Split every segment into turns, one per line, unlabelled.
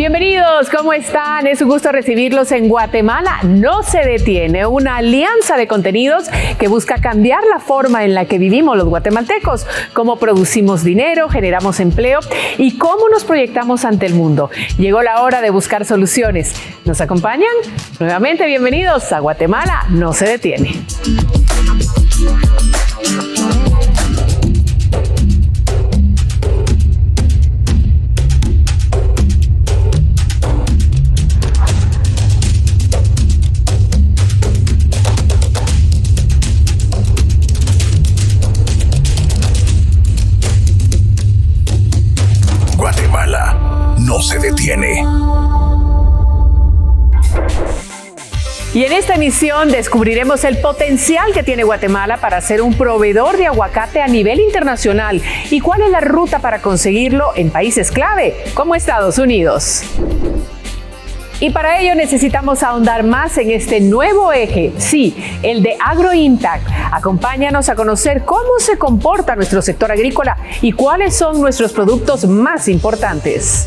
Bienvenidos, ¿cómo están? Es un gusto recibirlos en Guatemala No se detiene, una alianza de contenidos que busca cambiar la forma en la que vivimos los guatemaltecos, cómo producimos dinero, generamos empleo y cómo nos proyectamos ante el mundo. Llegó la hora de buscar soluciones. ¿Nos acompañan? Nuevamente, bienvenidos a Guatemala No se detiene.
No se detiene.
Y en esta emisión descubriremos el potencial que tiene Guatemala para ser un proveedor de aguacate a nivel internacional y cuál es la ruta para conseguirlo en países clave como Estados Unidos. Y para ello necesitamos ahondar más en este nuevo eje, sí, el de AgroImpact. Acompáñanos a conocer cómo se comporta nuestro sector agrícola y cuáles son nuestros productos más importantes.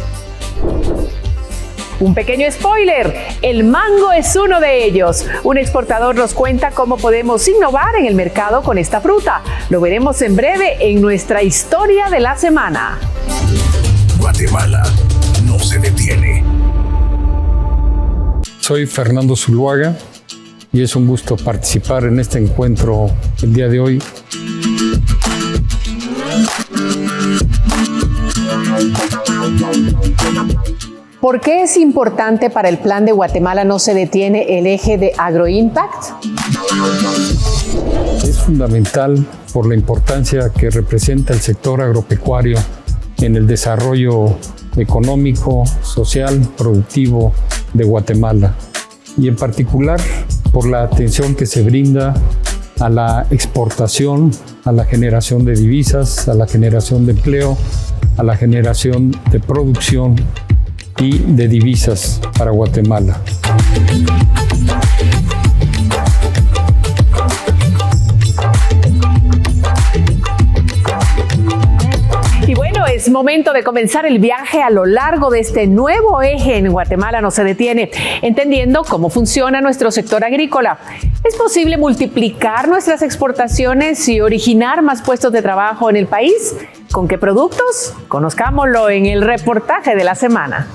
Un pequeño spoiler, el mango es uno de ellos. Un exportador nos cuenta cómo podemos innovar en el mercado con esta fruta. Lo veremos en breve en nuestra historia de la semana.
Guatemala no se detiene.
Soy Fernando Zuluaga y es un gusto participar en este encuentro el día de hoy.
¿Por qué es importante para el plan de Guatemala No se detiene el eje de AgroImpact?
Es fundamental por la importancia que representa el sector agropecuario en el desarrollo económico, social, productivo de Guatemala y en particular por la atención que se brinda a la exportación, a la generación de divisas, a la generación de empleo, a la generación de producción y de divisas para Guatemala.
Y bueno, es momento de comenzar el viaje a lo largo de este nuevo eje en Guatemala No se detiene, entendiendo cómo funciona nuestro sector agrícola. ¿Es posible multiplicar nuestras exportaciones y originar más puestos de trabajo en el país? ¿Con qué productos? Conozcámoslo en el reportaje de la semana.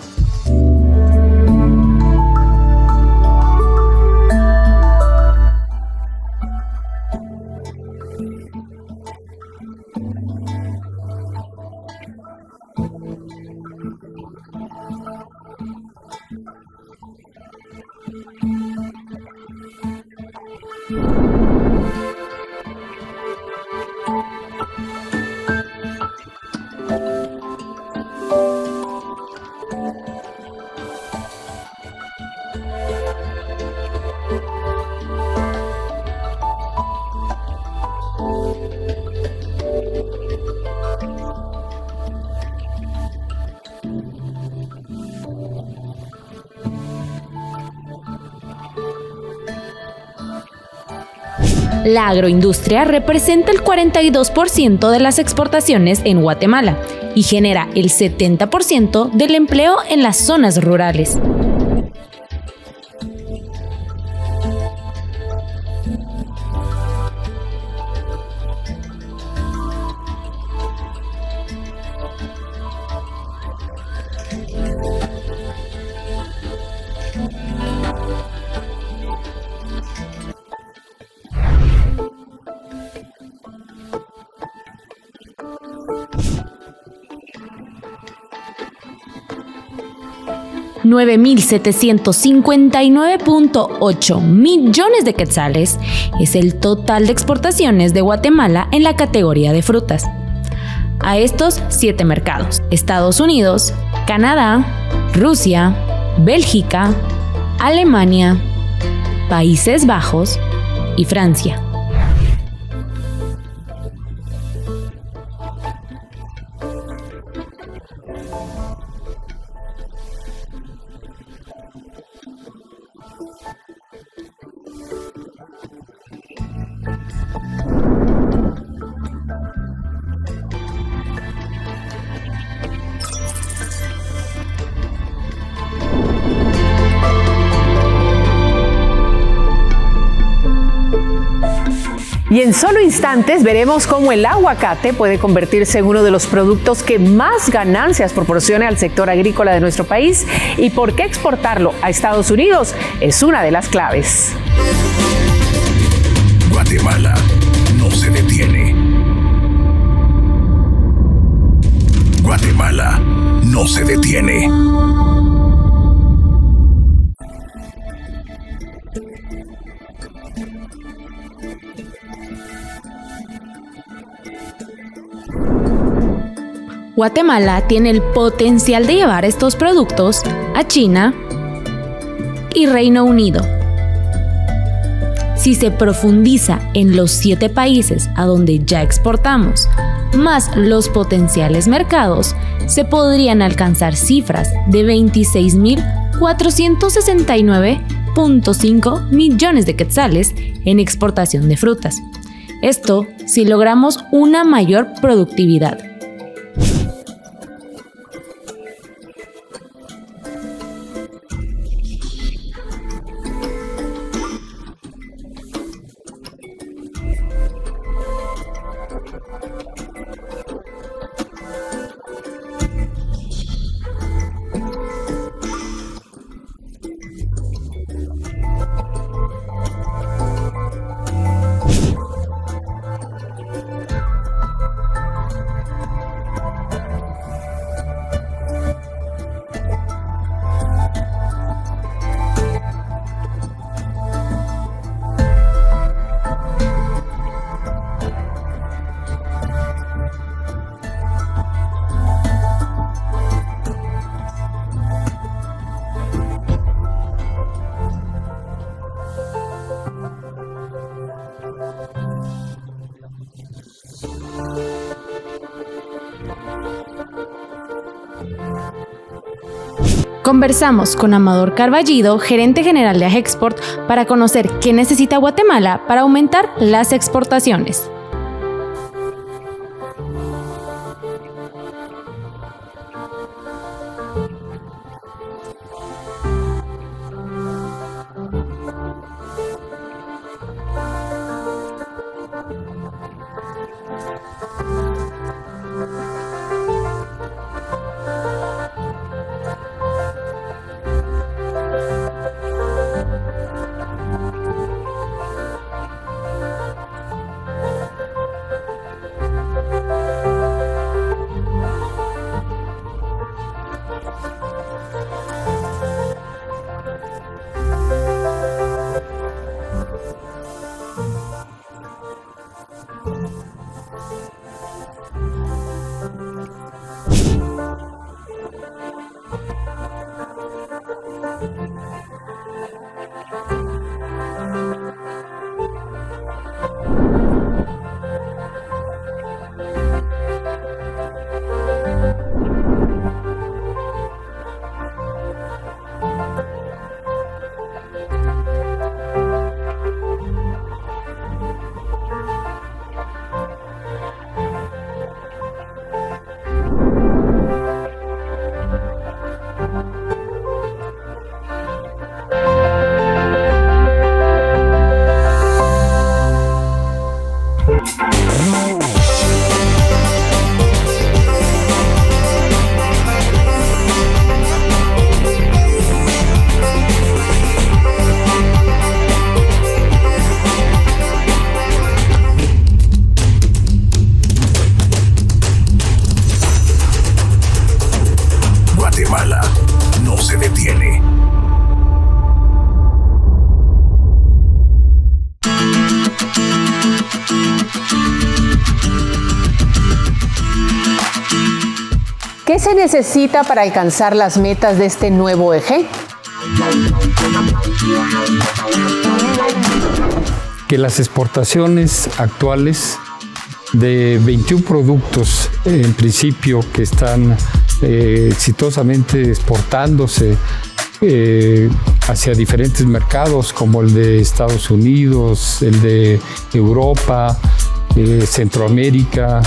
La agroindustria representa el 42% de las exportaciones en Guatemala y genera el 70% del empleo en las zonas rurales. $9,759.8 millones de quetzales es el total de exportaciones de Guatemala en la categoría de frutas. A estos 7 mercados: Estados Unidos, Canadá, Rusia, Bélgica, Alemania, Países Bajos y Francia.
Y en solo instantes veremos cómo el aguacate puede convertirse en uno de los productos que más ganancias proporciona al sector agrícola de nuestro país y por qué exportarlo a Estados Unidos es una de las claves.
Guatemala no se detiene. Guatemala no se detiene.
Guatemala tiene el potencial de llevar estos productos a China y Reino Unido. Si se profundiza en los 7 países a donde ya exportamos, más los potenciales mercados, se podrían alcanzar cifras de 26.469.5 millones de quetzales en exportación de frutas. Esto si logramos una mayor productividad. Conversamos con Amador Carballido, gerente general de Agexport, para conocer qué necesita Guatemala para aumentar las exportaciones.
¿Qué se necesita para alcanzar las metas de este nuevo eje?
Que las exportaciones actuales de 21 productos, en principio, que están exitosamente exportándose hacia diferentes mercados, como el de Estados Unidos, el de Europa, Centroamérica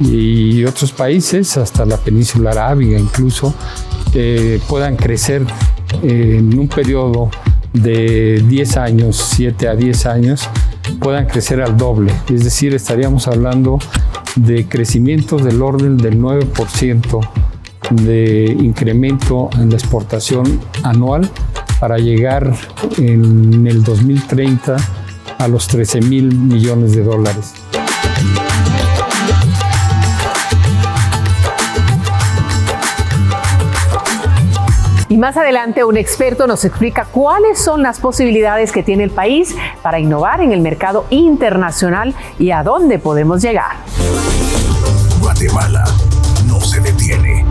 y otros países, hasta la península arábiga incluso, puedan crecer en un periodo de 10 años, 7 a 10 años, puedan crecer al doble. Es decir, estaríamos hablando de crecimientos del orden del 9% de incremento en la exportación anual para llegar en el 2030 a los 13,000 millones de dólares.
Y más adelante un experto nos explica cuáles son las posibilidades que tiene el país para innovar en el mercado internacional y a dónde podemos llegar.
Guatemala no se detiene.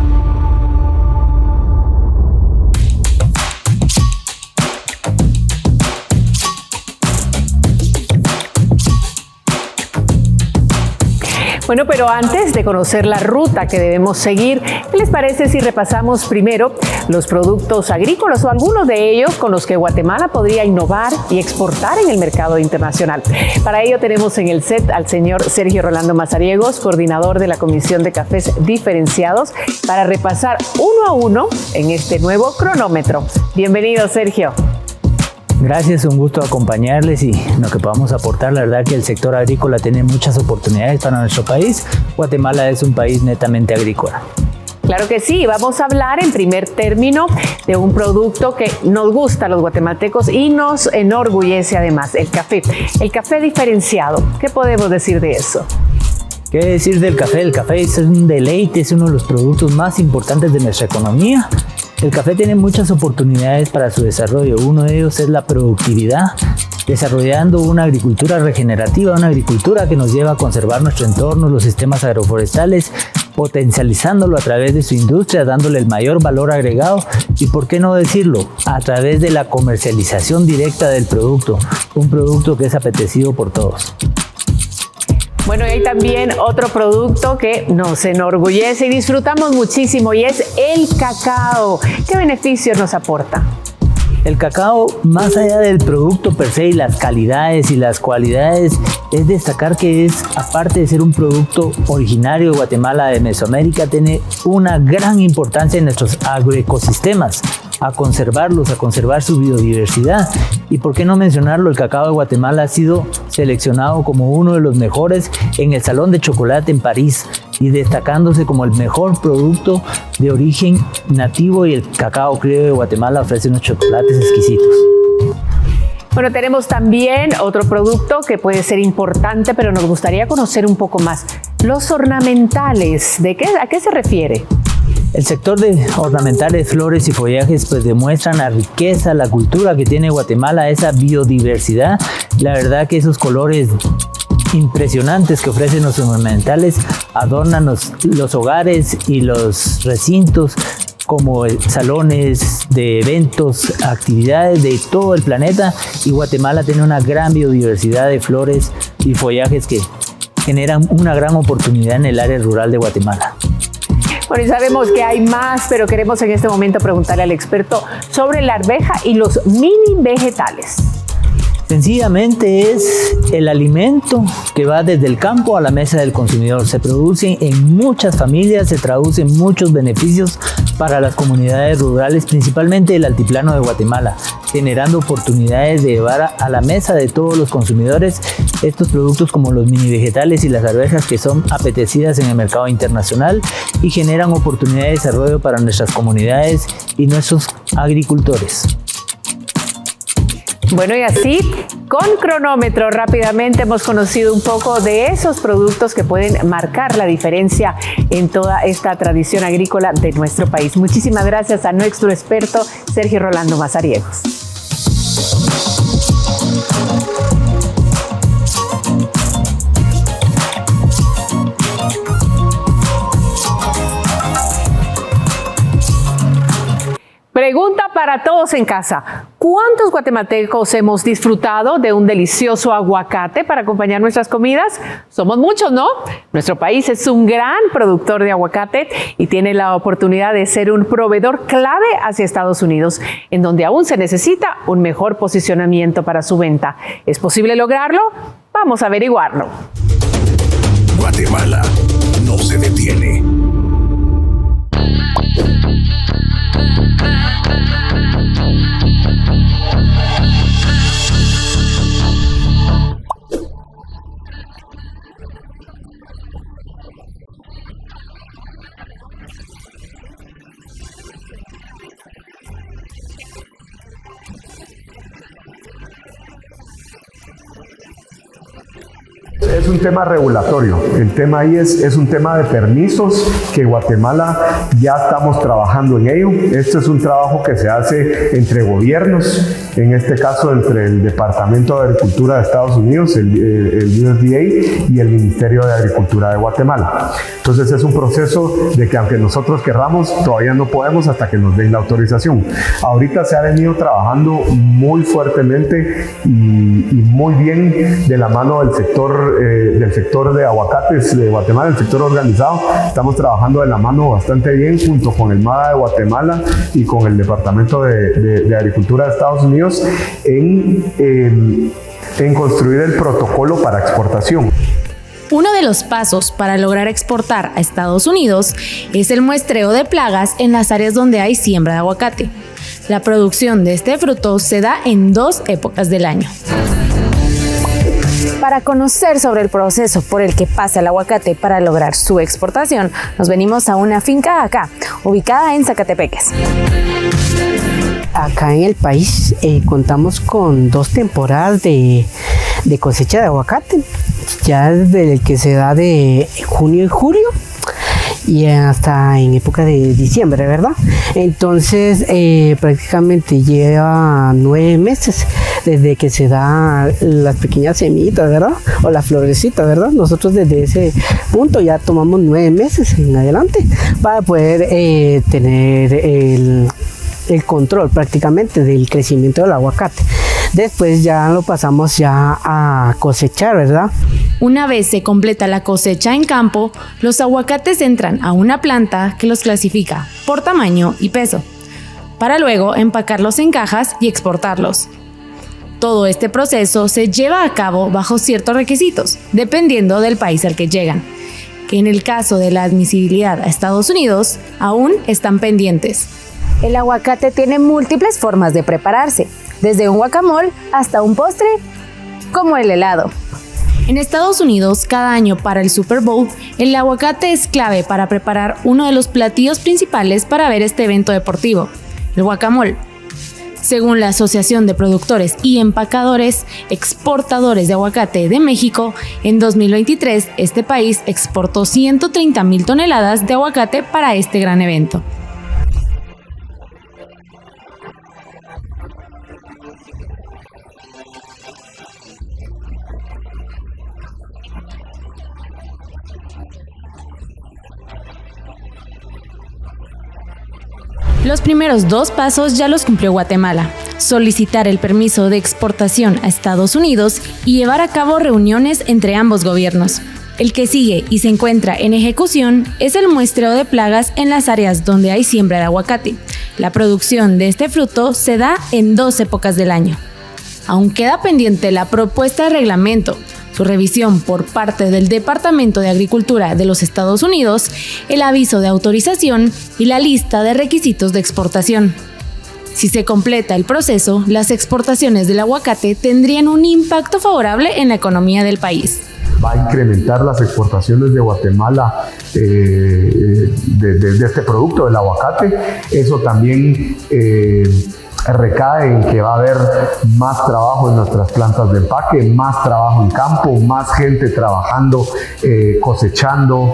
Bueno, pero antes de conocer la ruta que debemos seguir, ¿qué les parece si repasamos primero los productos agrícolas o algunos de ellos con los que Guatemala podría innovar y exportar en el mercado internacional? Para ello tenemos en el set al señor Sergio Rolando Mazariegos, coordinador de la Comisión de Cafés Diferenciados, para repasar uno a uno en este nuevo cronómetro. Bienvenido, Sergio.
Gracias, un gusto acompañarles y lo que podamos aportar. La verdad que el sector agrícola tiene muchas oportunidades para nuestro país. Guatemala es un país netamente agrícola.
Claro que sí, vamos a hablar en primer término de un producto que nos gusta a los guatemaltecos y nos enorgullece además, el café. El café diferenciado, ¿qué podemos decir de eso?
¿Qué decir del café? El café es un deleite, es uno de los productos más importantes de nuestra economía. El café tiene muchas oportunidades para su desarrollo. Uno de ellos es la productividad, desarrollando una agricultura regenerativa, una agricultura que nos lleva a conservar nuestro entorno, los sistemas agroforestales, potencializándolo a través de su industria, dándole el mayor valor agregado y, por qué no decirlo, a través de la comercialización directa del producto, un producto que es apetecido por todos.
Bueno, y hay también otro producto que nos enorgullece y disfrutamos muchísimo y es el cacao. ¿Qué beneficios nos aporta?
El cacao, más allá del producto per se y las calidades y las cualidades, es destacar que es, aparte de ser un producto originario de Guatemala, de Mesoamérica, tiene una gran importancia en nuestros agroecosistemas, a conservarlos, a conservar su biodiversidad. Y por qué no mencionarlo, el cacao de Guatemala ha sido seleccionado como uno de los mejores en el Salón de Chocolate en París y destacándose como el mejor producto de origen nativo, y el cacao criollo de Guatemala ofrece unos chocolates exquisitos.
Bueno, tenemos también otro producto que puede ser importante, pero nos gustaría conocer un poco más. Los ornamentales, ¿a qué se refiere?
El sector de ornamentales, flores y follajes pues demuestran la riqueza, la cultura que tiene Guatemala, esa biodiversidad. La verdad que esos colores impresionantes que ofrecen los ornamentales adornan los hogares y los recintos como salones de eventos, actividades de todo el planeta, y Guatemala tiene una gran biodiversidad de flores y follajes que generan una gran oportunidad en el área rural de Guatemala.
Bueno, y sabemos que hay más, pero queremos en este momento preguntarle al experto sobre la arveja y los mini vegetales.
Sencillamente es el alimento que va desde el campo a la mesa del consumidor. Se produce en muchas familias, se traduce en muchos beneficios para las comunidades rurales, principalmente del altiplano de Guatemala, generando oportunidades de llevar a la mesa de todos los consumidores estos productos como los mini vegetales y las arvejas, que son apetecidas en el mercado internacional y generan oportunidades de desarrollo para nuestras comunidades y nuestros agricultores.
Bueno, y así, con cronómetro, rápidamente hemos conocido un poco de esos productos que pueden marcar la diferencia en toda esta tradición agrícola de nuestro país. Muchísimas gracias a nuestro experto Sergio Rolando Mazariegos. Pregunta para todos en casa. ¿Cuántos guatemaltecos hemos disfrutado de un delicioso aguacate para acompañar nuestras comidas? Somos muchos, ¿no? Nuestro país es un gran productor de aguacate y tiene la oportunidad de ser un proveedor clave hacia Estados Unidos, en donde aún se necesita un mejor posicionamiento para su venta. ¿Es posible lograrlo? Vamos a averiguarlo.
Guatemala no se detiene.
un tema regulatorio. El tema ahí es un tema de permisos que Guatemala ya estamos trabajando en ello. Este es un trabajo que se hace entre gobiernos, en este caso entre el Departamento de Agricultura de Estados Unidos, el USDA y el Ministerio de Agricultura de Guatemala. Entonces es un proceso de que aunque nosotros querramos, todavía no podemos hasta que nos den la autorización. Ahorita se ha venido trabajando muy fuertemente y muy bien de la mano del sector de aguacates de Guatemala, el sector organizado. Estamos trabajando de la mano bastante bien junto con el MADA de Guatemala y con el Departamento de Agricultura de Estados Unidos en construir el protocolo para exportación.
Uno de los pasos para lograr exportar a Estados Unidos es el muestreo de plagas en las áreas donde hay siembra de aguacate. La producción de este fruto se da en 2 épocas del año. Para conocer sobre el proceso por el que pasa el aguacate para lograr su exportación, nos venimos a una finca acá, ubicada en Zacatepeques.
Acá en el país contamos con 2 temporadas de cosecha de aguacate, ya desde el que se da de junio y julio y hasta en época de diciembre, ¿verdad? Entonces prácticamente lleva 9 meses desde que se da las pequeñas semillitas, ¿verdad? O las florecitas, ¿verdad? Nosotros desde ese punto ya tomamos 9 meses en adelante para poder tener el control prácticamente del crecimiento del aguacate. Después ya lo pasamos ya a cosechar, ¿verdad?
Una vez se completa la cosecha en campo, los aguacates entran a una planta que los clasifica por tamaño y peso, para luego empacarlos en cajas y exportarlos. Todo este proceso se lleva a cabo bajo ciertos requisitos, dependiendo del país al que llegan, que en el caso de la admisibilidad a Estados Unidos aún están pendientes. El aguacate tiene múltiples formas de prepararse, desde un guacamole hasta un postre, como el helado. En Estados Unidos, cada año para el Super Bowl, el aguacate es clave para preparar uno de los platillos principales para ver este evento deportivo, el guacamole. Según la Asociación de Productores y Empacadores Exportadores de Aguacate de México, en 2023 este país exportó 130,000 toneladas de aguacate para este gran evento. Los primeros 2 pasos ya los cumplió Guatemala: solicitar el permiso de exportación a Estados Unidos y llevar a cabo reuniones entre ambos gobiernos. El que sigue y se encuentra en ejecución es el muestreo de plagas en las áreas donde hay siembra de aguacate. La producción de este fruto se da en 2 épocas del año. Aún queda pendiente la propuesta de reglamento, su revisión por parte del Departamento de Agricultura de los Estados Unidos, el aviso de autorización y la lista de requisitos de exportación. Si se completa el proceso, las exportaciones del aguacate tendrían un impacto favorable en la economía del país.
Va a incrementar las exportaciones de Guatemala de este producto, del aguacate. Eso también recae en que va a haber más trabajo en nuestras plantas de empaque, más trabajo en campo, más gente trabajando, cosechando,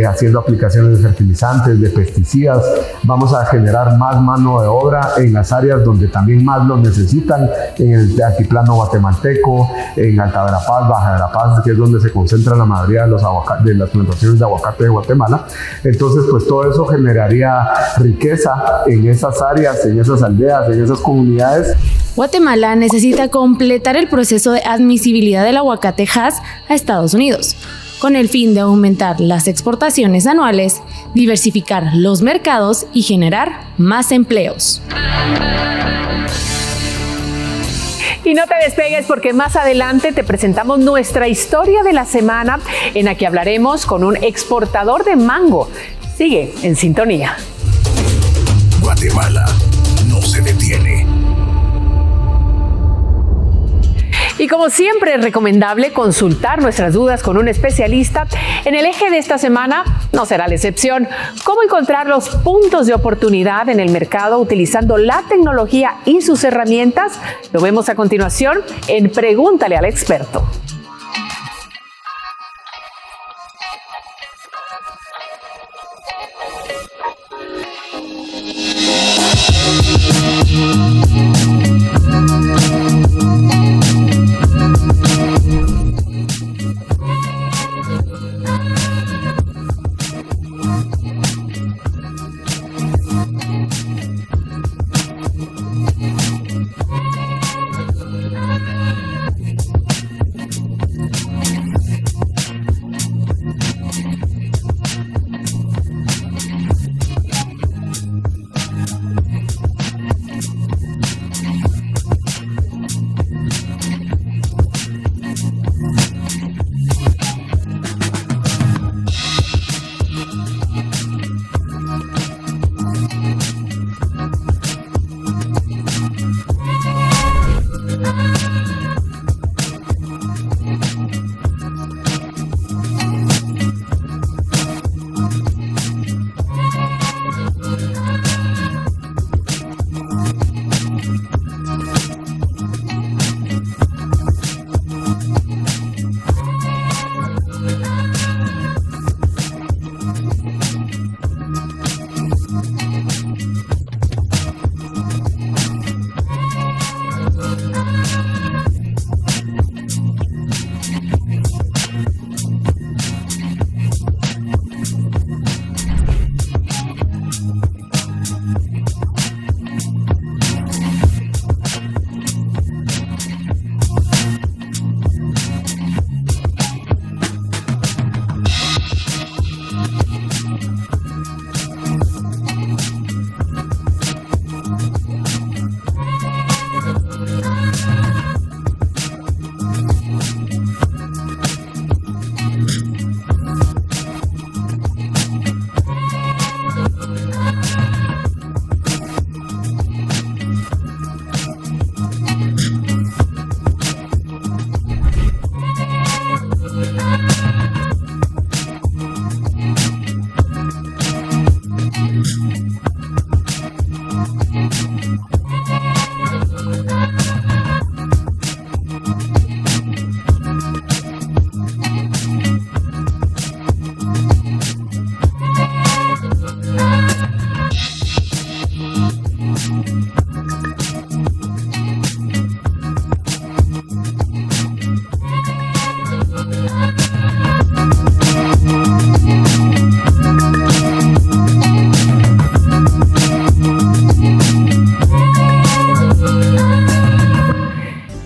haciendo aplicaciones de fertilizantes, de pesticidas. Vamos a generar más mano de obra en las áreas donde también más lo necesitan, en el altiplano guatemalteco, en Alta Verapaz, Baja Verapaz, que es donde se concentra la mayoría de las plantaciones de aguacate de Guatemala. Entonces, pues todo eso generaría riqueza en esas áreas, en esas aldeas, en esas comunidades.
Guatemala necesita completar el proceso de admisibilidad del aguacate Hass a Estados Unidos, con el fin de aumentar las exportaciones anuales, diversificar los mercados y generar más empleos.
Y no te despegues porque más adelante te presentamos nuestra historia de la semana en la que hablaremos con un exportador de mango. Sigue en sintonía.
Guatemala no se detiene.
Y como siempre es recomendable consultar nuestras dudas con un especialista. En el eje de esta semana no será la excepción. ¿Cómo encontrar los puntos de oportunidad en el mercado utilizando la tecnología y sus herramientas? Lo vemos a continuación en Pregúntale al experto.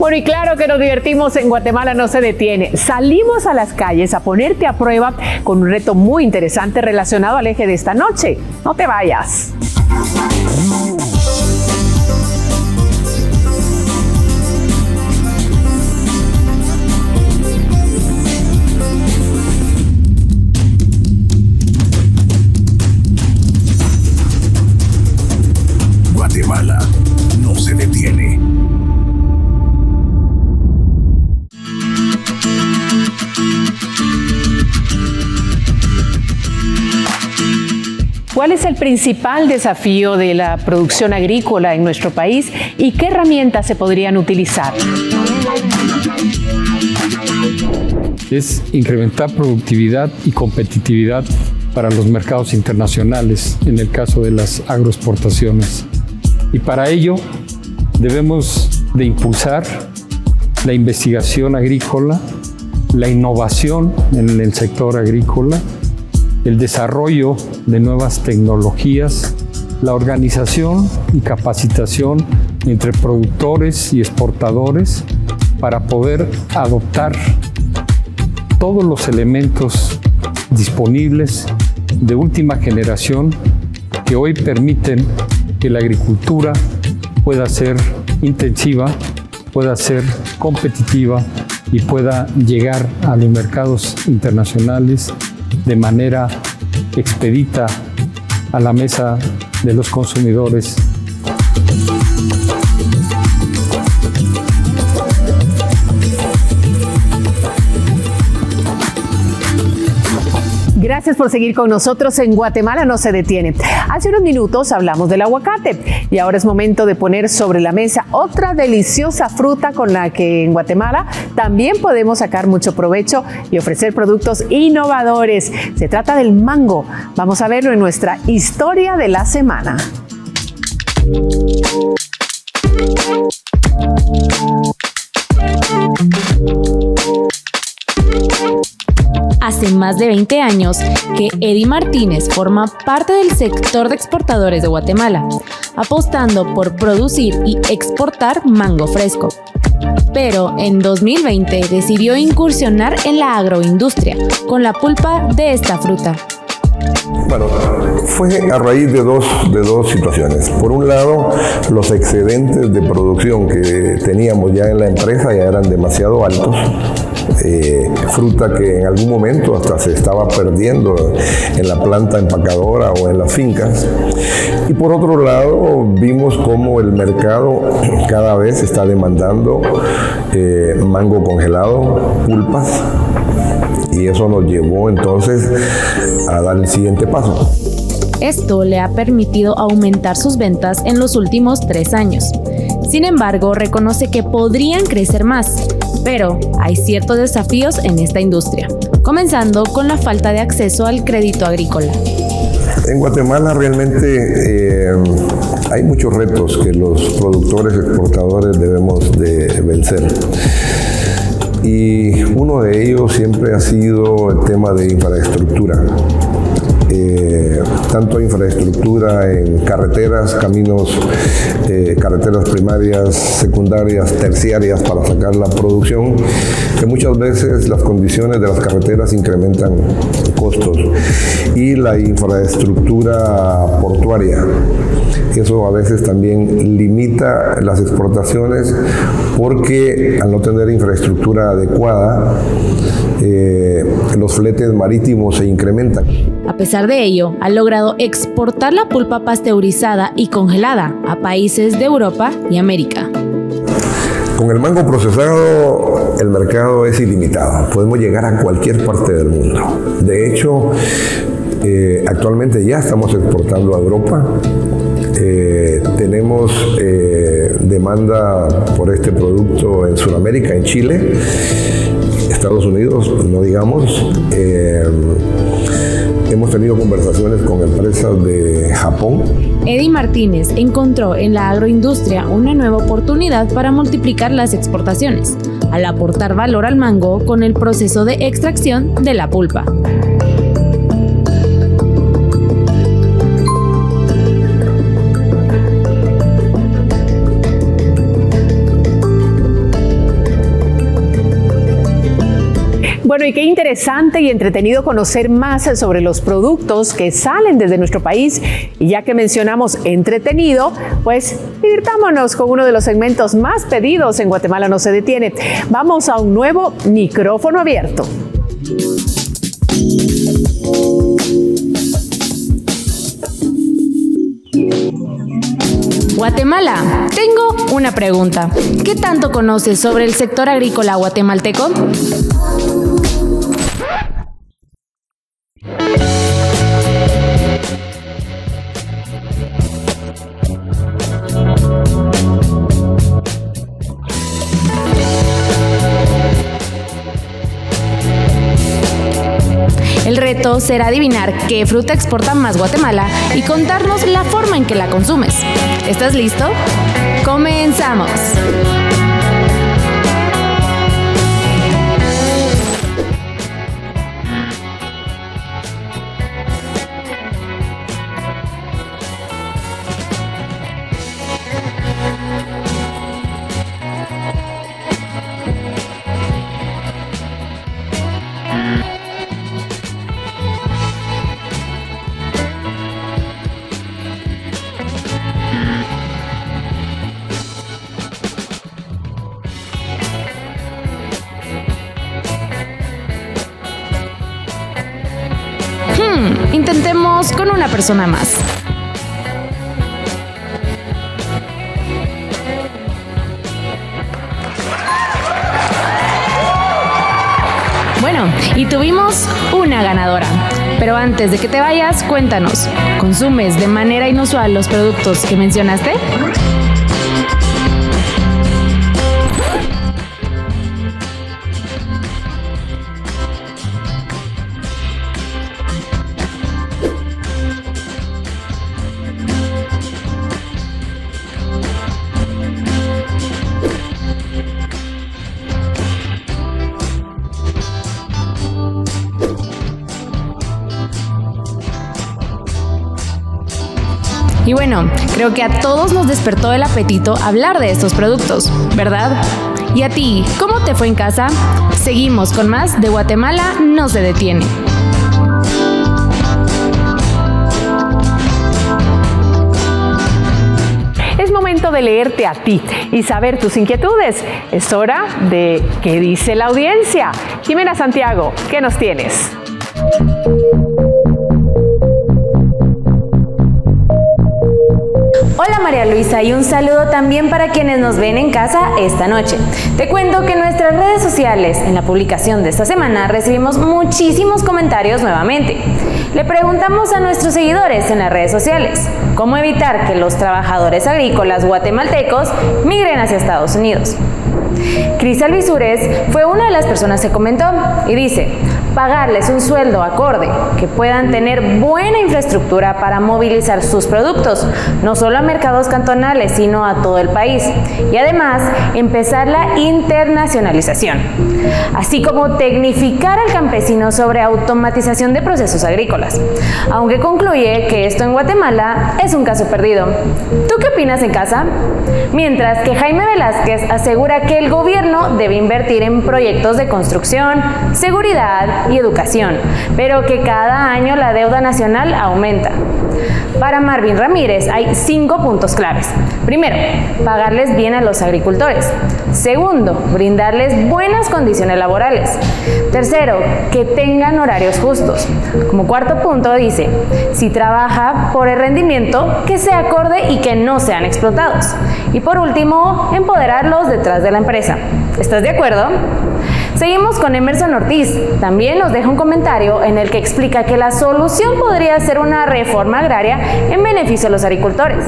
Bueno, y claro que nos divertimos en Guatemala no se detiene. Salimos a las calles a ponerte a prueba con un reto muy interesante relacionado al eje de esta noche. No te vayas.
Guatemala no se detiene.
¿Cuál es el principal desafío de la producción agrícola en nuestro país y qué herramientas se podrían utilizar?
Es incrementar productividad y competitividad para los mercados internacionales, en el caso de las agroexportaciones. Y para ello debemos de impulsar la investigación agrícola, la innovación en el sector agrícola, el desarrollo de nuevas tecnologías, la organización y capacitación entre productores y exportadores para poder adoptar todos los elementos disponibles de última generación que hoy permiten que la agricultura pueda ser intensiva, pueda ser competitiva y pueda llegar a los mercados internacionales de manera expedita a la mesa de los consumidores.
Gracias por seguir con nosotros en Guatemala no se detiene. Hace unos minutos hablamos del aguacate y ahora es momento de poner sobre la mesa otra deliciosa fruta con la que en Guatemala también podemos sacar mucho provecho y ofrecer productos innovadores. Se trata del mango. Vamos a verlo en nuestra historia de la semana.
Hace más de 20 años que Eddie Martínez forma parte del sector de exportadores de Guatemala, apostando por producir y exportar mango fresco. Pero en 2020 decidió incursionar en la agroindustria con la pulpa de esta fruta.
Bueno, fue a raíz de dos situaciones. Por un lado, los excedentes de producción que teníamos ya en la empresa ya eran demasiado altos. Fruta que en algún momento hasta se estaba perdiendo en la planta empacadora o en las fincas. Y por otro lado, vimos cómo el mercado cada vez está demandando mango congelado, pulpas, y eso nos llevó entonces a dar el siguiente paso.
Esto le ha permitido aumentar sus ventas en los últimos 3 años. Sin embargo, reconoce que podrían crecer más, pero hay ciertos desafíos en esta industria, comenzando con la falta de acceso al crédito agrícola.
En Guatemala realmente hay muchos retos que los productores exportadores debemos de vencer. Y uno de ellos siempre ha sido el tema de infraestructura. Tanto infraestructura en carreteras, caminos, carreteras primarias, secundarias, terciarias para sacar la producción, que muchas veces las condiciones de las carreteras incrementan costos, y la infraestructura portuaria. Eso a veces también limita las exportaciones porque al no tener infraestructura adecuada, los fletes marítimos se incrementan.
A pesar de ello, ha logrado exportar la pulpa pasteurizada y congelada a países de Europa y América.
Con el mango procesado, el mercado es ilimitado. Podemos llegar a cualquier parte del mundo. De hecho, actualmente ya estamos exportando a Europa. Tenemos demanda por este producto en Sudamérica, en Chile, Estados Unidos, no digamos. Hemos tenido conversaciones con empresas de Japón.
Eddie Martínez encontró en la agroindustria una nueva oportunidad para multiplicar las exportaciones, al aportar valor al mango con el proceso de extracción de la pulpa.
Bueno, y qué interesante y entretenido conocer más sobre los productos que salen desde nuestro país. Y ya que mencionamos entretenido, pues divirtámonos con uno de los segmentos más pedidos en Guatemala no se detiene. Vamos a un nuevo micrófono abierto.
Guatemala, tengo una pregunta. ¿Qué tanto conoces sobre el sector agrícola guatemalteco? El reto será adivinar qué fruta exporta más Guatemala y contarnos la forma en que la consumes. ¿Estás listo? ¡Comenzamos! Intentemos con una persona más. Bueno, y tuvimos una ganadora. Pero antes de que te vayas, cuéntanos, ¿consumes de manera inusual los productos que mencionaste? Y bueno, creo que a todos nos despertó el apetito hablar de estos productos, ¿verdad? ¿Y a ti, cómo te fue en casa? Seguimos con más de Guatemala no se detiene.
Es momento de leerte a ti y saber tus inquietudes. Es hora de ¿qué dice la audiencia? Jimena Santiago, ¿qué nos tienes?
Hola María Luisa y un saludo también para quienes nos ven en casa esta noche. Te cuento que en nuestras redes sociales, en la publicación de esta semana, recibimos muchísimos comentarios nuevamente. Le preguntamos a nuestros seguidores en las redes sociales cómo evitar que los trabajadores agrícolas guatemaltecos migren hacia Estados Unidos. Cris Alvisures fue una de las personas que comentó y dice: pagarles un sueldo acorde, que puedan tener buena infraestructura para movilizar sus productos, no solo a mercados cantonales, sino a todo el país, y además empezar la internacionalización, así como tecnificar al campesino sobre automatización de procesos agrícolas, aunque concluye que esto en Guatemala es un caso perdido. ¿Tú qué opinas en casa? Mientras que Jaime Velázquez asegura que el gobierno debe invertir en proyectos de construcción, seguridad y educación, pero que cada año la deuda nacional aumenta. Para Marvin Ramírez hay 5 puntos claves. Primero, pagarles bien a los agricultores. Segundo, brindarles buenas condiciones laborales. Tercero, que tengan horarios justos. Como cuarto punto dice, si trabaja por el rendimiento, que sea acorde y que no sean explotados. Y por último, empoderarlos detrás de la empresa. ¿Estás de acuerdo? Seguimos con Emerson Ortiz. También nos deja un comentario en el que explica que la solución podría ser una reforma agraria en beneficio de los agricultores.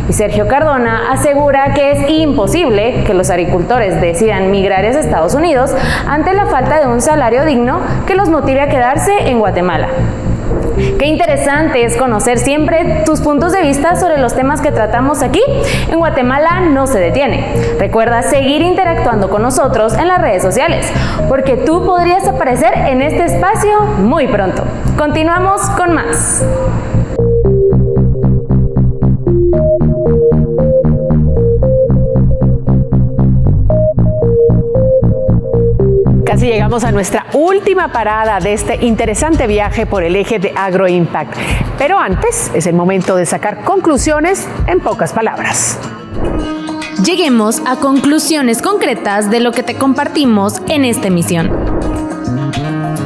Y Sergio Cardona asegura que es imposible que los agricultores decidan migrar hacia Estados Unidos ante la falta de un salario digno que los motive a quedarse en Guatemala. Qué interesante es conocer siempre tus puntos de vista sobre los temas que tratamos aquí en Guatemala no se detiene. Recuerda seguir interactuando con nosotros en las redes sociales, porque tú podrías aparecer en este espacio muy pronto. Continuamos con más.
así llegamos a nuestra última parada de este interesante viaje por el eje de AgroImpact. Pero antes es el momento de sacar conclusiones en pocas palabras.
Lleguemos a conclusiones concretas de lo que te compartimos en esta emisión.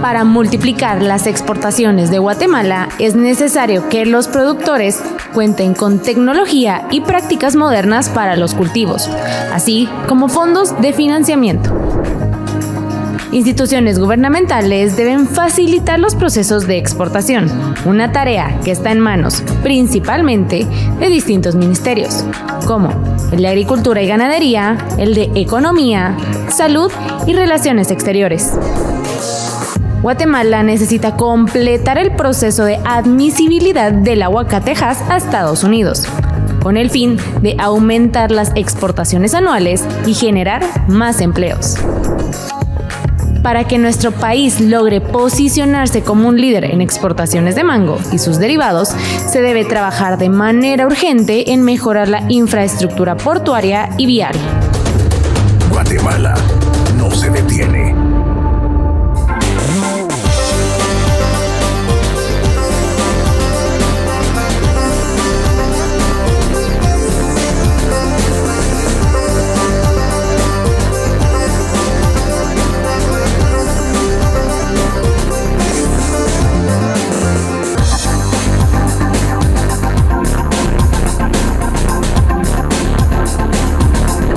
Para multiplicar las exportaciones de Guatemala es necesario que los productores cuenten con tecnología y prácticas modernas para los cultivos, así como fondos de financiamiento. Instituciones gubernamentales deben facilitar los procesos de exportación, una tarea que está en manos principalmente de distintos ministerios, como el de Agricultura y Ganadería, el de Economía, Salud y Relaciones Exteriores. Guatemala necesita completar el proceso de admisibilidad del aguacatejas a Estados Unidos, con el fin de aumentar las exportaciones anuales y generar más empleos. Para que nuestro país logre posicionarse como un líder en exportaciones de mango y sus derivados, se debe trabajar de manera urgente en mejorar la infraestructura portuaria y vial.
Guatemala no se detiene.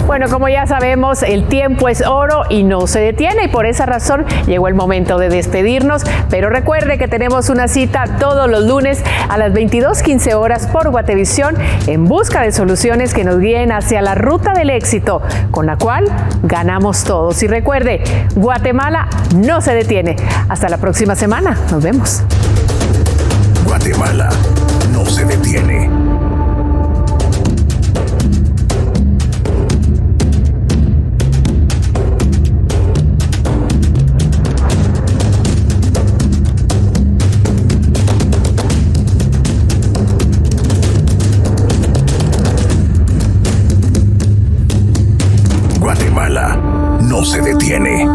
Bueno, como ya sabemos, el tiempo es oro y no se detiene, y por esa razón llegó el momento de despedirnos, pero recuerde que tenemos una cita todos los lunes a las 22:15 horas por Guatevisión en busca de soluciones que nos guíen hacia la ruta del éxito, con la cual ganamos todos. Y recuerde, Guatemala no se detiene. Hasta la próxima semana. Nos vemos.
Guatemala no se detiene. Guatemala no se detiene.